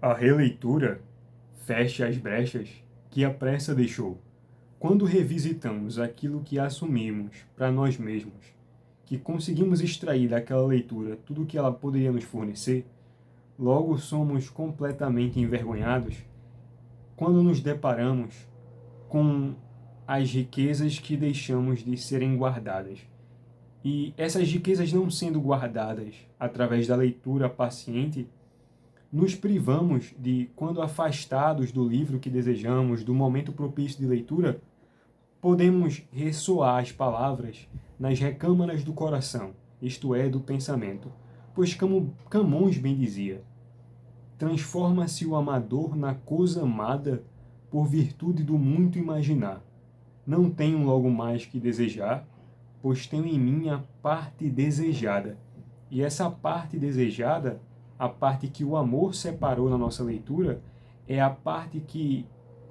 A releitura fecha as brechas que a pressa deixou. Quando revisitamos aquilo que assumimos para nós mesmos, que conseguimos extrair daquela leitura tudo o que ela poderia nos fornecer, logo somos completamente envergonhados quando nos deparamos com as riquezas que deixamos de serem guardadas. E essas riquezas não sendo guardadas através da leitura paciente, nos privamos de, quando afastados do livro que desejamos, do momento propício de leitura, podemos ressoar as palavras nas recâmaras do coração, isto é, do pensamento. Pois Camões bem dizia: transforma-se o amador na coisa amada por virtude do muito imaginar. Não tenho logo mais que desejar, pois tenho em mim a parte desejada. E essa parte desejada, a parte que o amor separou na nossa leitura, é a parte que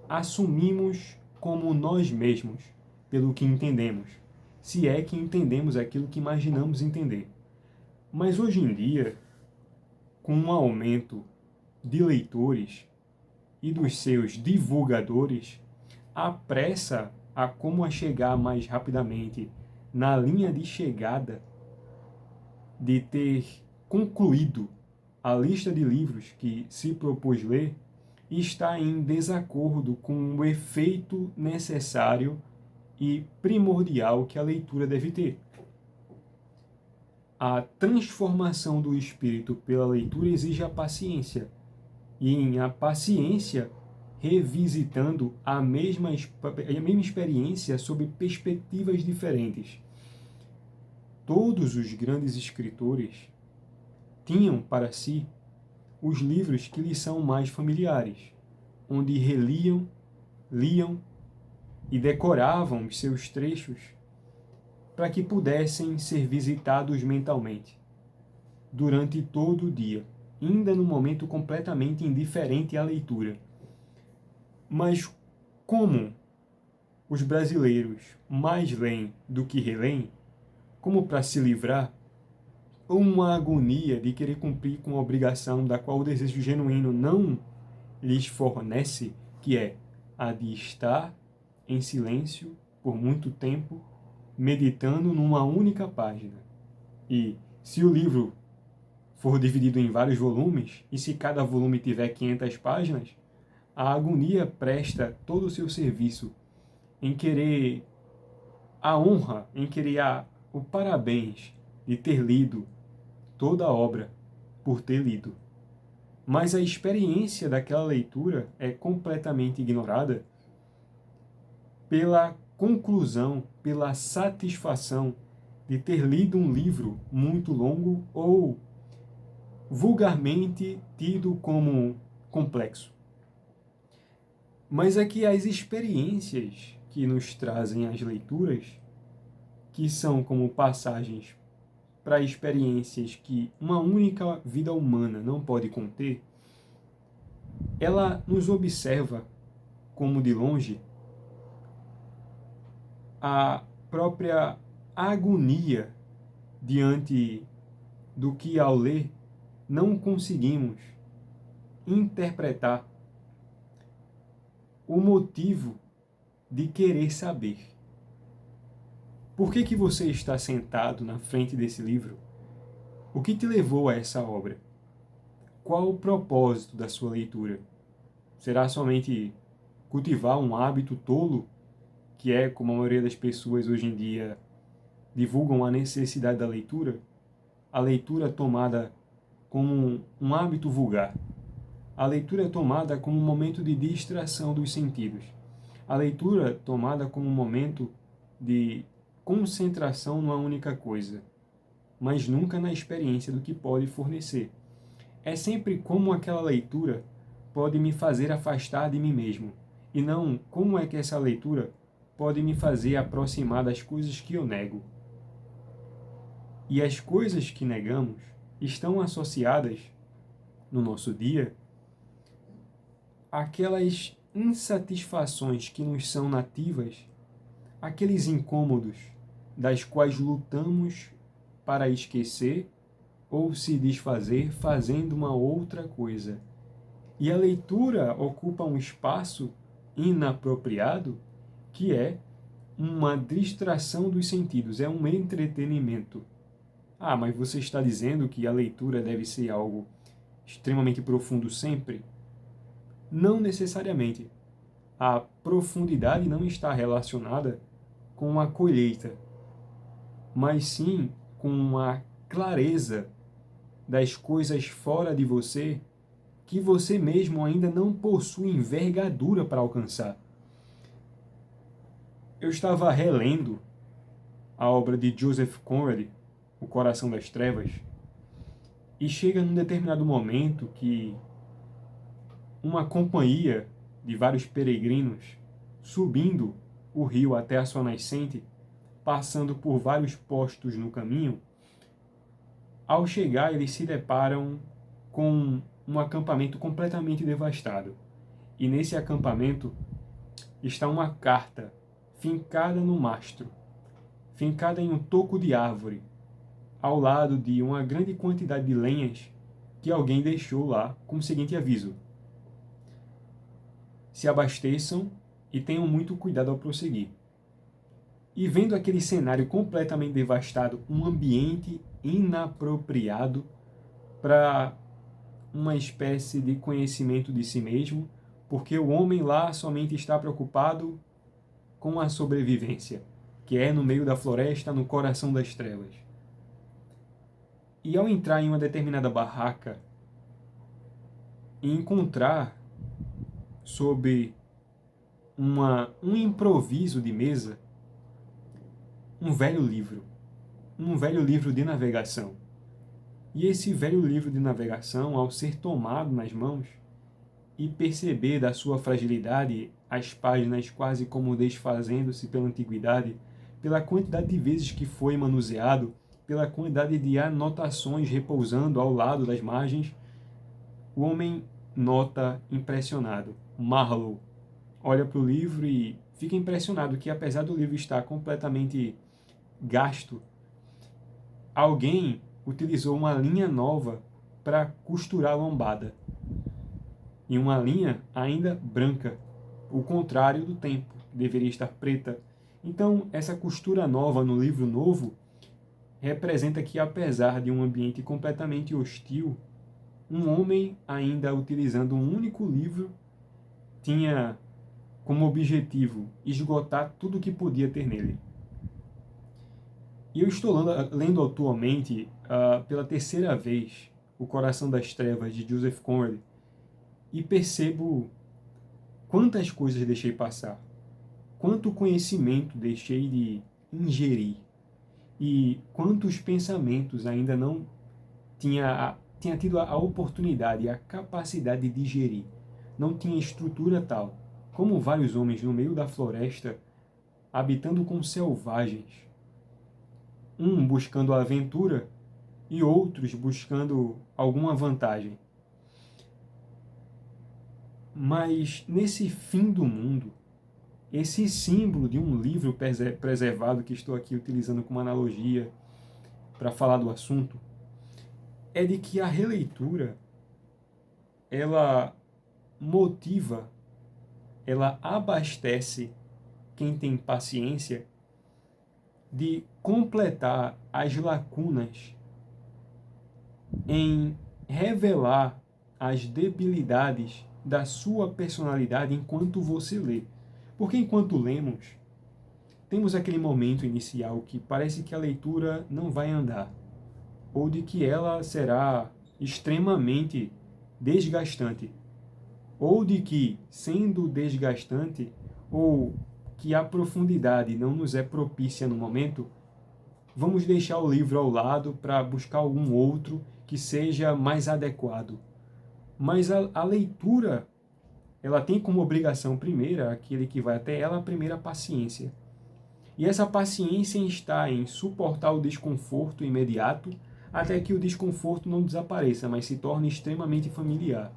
assumimos como nós mesmos, pelo que entendemos, se é que entendemos aquilo que imaginamos entender. Mas hoje em dia, com um aumento de leitores e dos seus divulgadores, a pressa a como a chegar mais rapidamente na linha de chegada de ter concluído a lista de livros que se propôs ler está em desacordo com o efeito necessário e primordial que a leitura deve ter. A transformação do espírito pela leitura exige a paciência, e em a paciência revisitando a mesma experiência sob perspectivas diferentes. Todos os grandes escritores tinham para si os livros que lhes são mais familiares, onde reliam, liam e decoravam os seus trechos para que pudessem ser visitados mentalmente durante todo o dia, ainda num momento completamente indiferente à leitura. Mas como os brasileiros mais leem do que releem, como para se livrar, ou uma agonia de querer cumprir com a obrigação da qual o desejo genuíno não lhes fornece, que é a de estar em silêncio por muito tempo, meditando numa única página. E se o livro for dividido em vários volumes, e se cada volume tiver 500 páginas, a agonia presta todo o seu serviço em querer a honra, em querer o parabéns de ter lido toda a obra, por ter lido. Mas a experiência daquela leitura é completamente ignorada pela conclusão, pela satisfação de ter lido um livro muito longo ou vulgarmente tido como complexo. Mas é que as experiências que nos trazem as leituras, que são como passagens para experiências que uma única vida humana não pode conter, ela nos observa como de longe a própria agonia diante do que ao ler não conseguimos interpretar o motivo de querer saber. Por que você está sentado na frente desse livro? O que te levou a essa obra? Qual o propósito da sua leitura? Será somente cultivar um hábito tolo, que é como a maioria das pessoas hoje em dia divulgam a necessidade da leitura? A leitura tomada como um hábito vulgar. A leitura é tomada como um momento de distração dos sentidos. A leitura tomada como um momento de concentração numa única coisa, mas nunca na experiência do que pode fornecer. É sempre como aquela leitura pode me fazer afastar de mim mesmo, e não como é que essa leitura pode me fazer aproximar das coisas que eu nego. E as coisas que negamos estão associadas, no nosso dia, àquelas insatisfações que nos são nativas, aqueles incômodos das quais lutamos para esquecer ou se desfazer fazendo uma outra coisa. E a leitura ocupa um espaço inapropriado, que é uma distração dos sentidos, é um entretenimento. Ah, mas você está dizendo que a leitura deve ser algo extremamente profundo sempre? Não necessariamente. A profundidade não está relacionada com a colheita, mas sim com a clareza das coisas fora de você que você mesmo ainda não possui envergadura para alcançar. Eu estava relendo a obra de Joseph Conrad, O Coração das Trevas, e chega num determinado momento que uma companhia de vários peregrinos subindo o rio até a sua nascente, passando por vários postos no caminho, ao chegar eles se deparam com um acampamento completamente devastado. E nesse acampamento está uma carta fincada no mastro, fincada em um toco de árvore, ao lado de uma grande quantidade de lenhas que alguém deixou lá com o seguinte aviso: se abasteçam e tenham muito cuidado ao prosseguir. E vendo aquele cenário completamente devastado, um ambiente inapropriado para uma espécie de conhecimento de si mesmo, porque o homem lá somente está preocupado com a sobrevivência, que é no meio da floresta, no coração das trevas. E ao entrar em uma determinada barraca e encontrar sob um improviso de mesa um velho livro de navegação. E esse velho livro de navegação, ao ser tomado nas mãos e perceber da sua fragilidade, as páginas quase como desfazendo-se pela antiguidade, pela quantidade de vezes que foi manuseado, pela quantidade de anotações repousando ao lado das margens, o homem nota impressionado. Marlowe olha para o livro e fica impressionado que, apesar do livro estar completamente gasto, alguém utilizou uma linha nova para costurar a lombada. E uma linha ainda branca, o contrário do tempo, que deveria estar preta. Então, essa costura nova no livro novo representa que, apesar de um ambiente completamente hostil, um homem, ainda utilizando um único livro, tinha como objetivo esgotar tudo o que podia ter nele. E eu estou lendo atualmente, pela terceira vez, O Coração das Trevas, de Joseph Conrad, e percebo quantas coisas deixei passar, quanto conhecimento deixei de ingerir, e quantos pensamentos ainda não tinha tido a oportunidade, a capacidade de digerir. Não tinha estrutura tal, como vários homens no meio da floresta, habitando com selvagens, um buscando a aventura e outros buscando alguma vantagem. Mas nesse fim do mundo, esse símbolo de um livro preservado que estou aqui utilizando como analogia para falar do assunto, é de que a releitura, ela motiva, ela abastece quem tem paciência de completar as lacunas em revelar as debilidades da sua personalidade enquanto você lê. Porque enquanto lemos, temos aquele momento inicial que parece que a leitura não vai andar, ou de que ela será extremamente desgastante, ou de que, sendo desgastante, ou que a profundidade não nos é propícia no momento, vamos deixar o livro ao lado para buscar algum outro que seja mais adequado. Mas a leitura, ela tem como obrigação primeira, aquele que vai até ela, a primeira paciência. E essa paciência está em suportar o desconforto imediato até que o desconforto não desapareça, mas se torne extremamente familiar.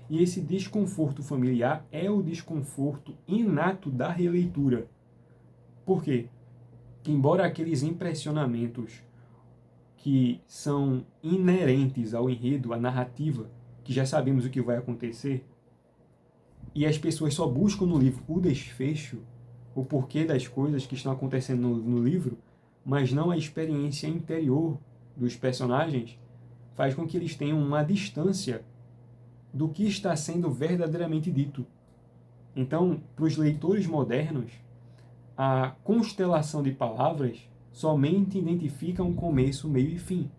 E esse desconforto familiar é o desconforto inato da releitura. Por quê? Embora aqueles impressionamentos que são inerentes ao enredo, à narrativa, que já sabemos o que vai acontecer, e as pessoas só buscam no livro o desfecho, o porquê das coisas que estão acontecendo no livro, mas não a experiência interior dos personagens, faz com que eles tenham uma distância do que está sendo verdadeiramente dito. Então, para os leitores modernos, a constelação de palavras somente identifica um começo, meio e fim.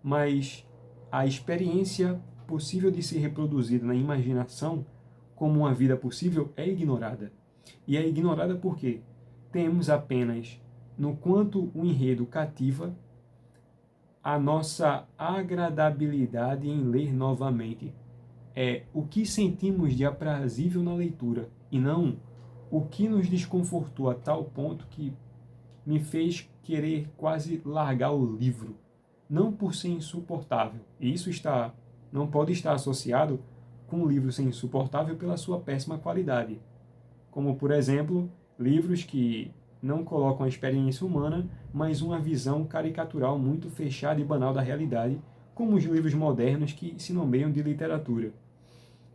Mas a experiência possível de ser reproduzida na imaginação como uma vida possível é ignorada. E é ignorada porque temos apenas, no quanto o enredo cativa, a nossa agradabilidade em ler novamente. É o que sentimos de aprazível na leitura, e não o que nos desconfortou a tal ponto que me fez querer quase largar o livro. Não por ser insuportável, e isso não pode estar associado com um livro ser insuportável pela sua péssima qualidade. Como, por exemplo, livros que não colocam a experiência humana, mas uma visão caricatural muito fechada e banal da realidade, como os livros modernos que se nomeiam de literatura.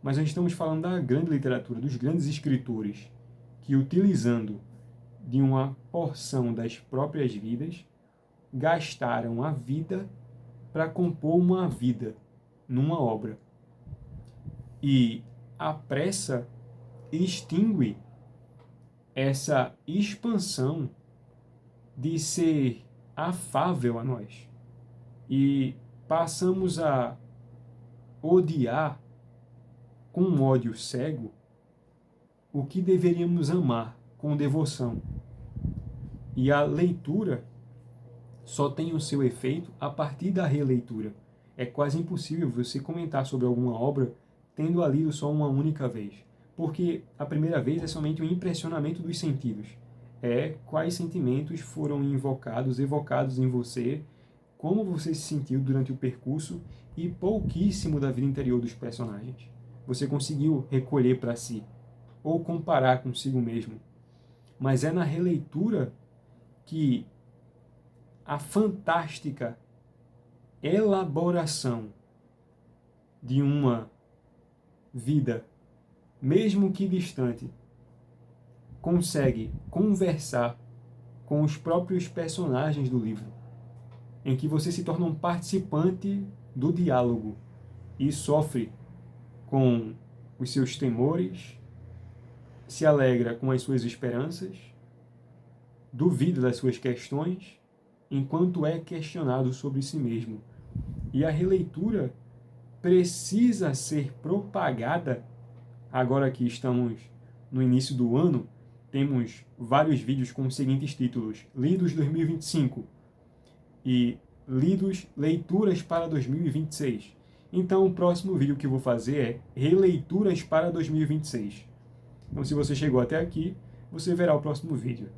Mas nós estamos falando da grande literatura, dos grandes escritores, que utilizando de uma porção das próprias vidas, gastaram a vida para compor uma vida numa obra. E a pressa extingue essa expansão de ser afável a nós. E passamos a odiar com um ódio cego o que deveríamos amar com devoção. E a leitura só tem o seu efeito a partir da releitura. É quase impossível você comentar sobre alguma obra tendo a lido só uma única vez, porque a primeira vez é somente um impressionamento dos sentidos. É quais sentimentos foram evocados em você, como você se sentiu durante o percurso e pouquíssimo da vida interior dos personagens. Você conseguiu recolher para si, ou comparar consigo mesmo. Mas é na releitura que a fantástica elaboração de uma vida, mesmo que distante, consegue conversar com os próprios personagens do livro, em que você se torna um participante do diálogo e sofre com os seus temores, se alegra com as suas esperanças, duvida das suas questões, enquanto é questionado sobre si mesmo. E a releitura precisa ser propagada. Agora que estamos no início do ano, temos vários vídeos com os seguintes títulos: Lidos 2025 e Leituras para 2026. Então o próximo vídeo que eu vou fazer é Releituras para 2026. Então se você chegou até aqui, você verá o próximo vídeo.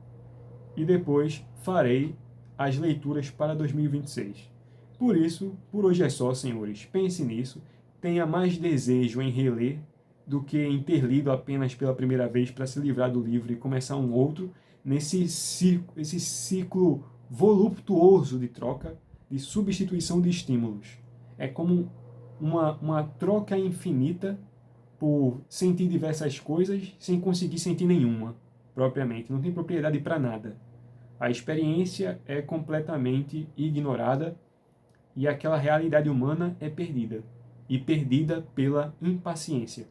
E depois farei as leituras para 2026. Por isso, por hoje é só, senhores. Pense nisso, tenha mais desejo em reler do que em ter lido apenas pela primeira vez para se livrar do livro e começar um outro, esse ciclo voluptuoso de troca, de substituição de estímulos. É como uma troca infinita por sentir diversas coisas sem conseguir sentir nenhuma, propriamente. Não tem propriedade para nada. A experiência é completamente ignorada e aquela realidade humana é perdida. E perdida pela impaciência.